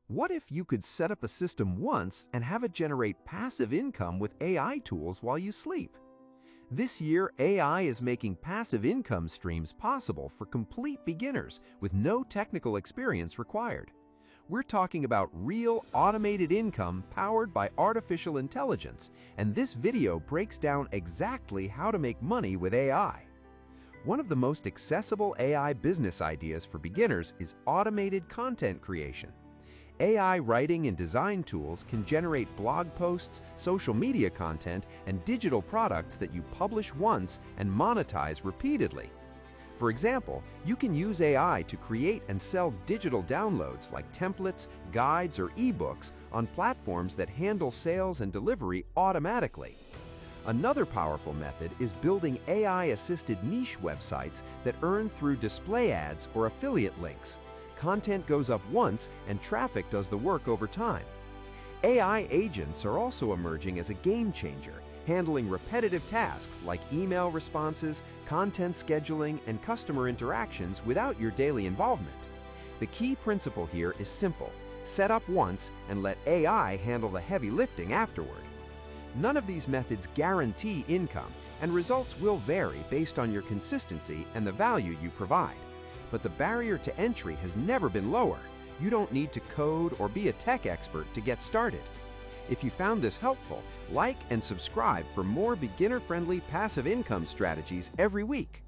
What if you could set up a system once and have it generate passive income with AI tools while you sleep? This year, AI is making passive income streams possible for complete beginners with no technical experience required. We're talking about real automated income powered by artificial intelligence, and this video breaks down exactly how to make money with AI. One of the most accessible AI business ideas for beginners is automated content creation. AI writing and design tools can generate blog posts, social media content, and digital products that you publish once and monetize repeatedly. For example, you can use AI to create and sell digital downloads like templates, guides, or ebooks on platforms that handle sales and delivery automatically. Another powerful method is building AI-assisted niche websites that earn through display ads or affiliate links. Content goes up once and traffic does the work over time. AI agents are also emerging as a game changer, handling repetitive tasks like email responses, content scheduling, and customer interactions without your daily involvement. The key principle here is simple: set up once and let AI handle the heavy lifting afterward. None of these methods guarantee income, and results will vary based on your consistency and the value you provide. But the barrier to entry has never been lower. You don't need to code or be a tech expert to get started. If you found this helpful, like and subscribe for more beginner-friendly passive income strategies every week.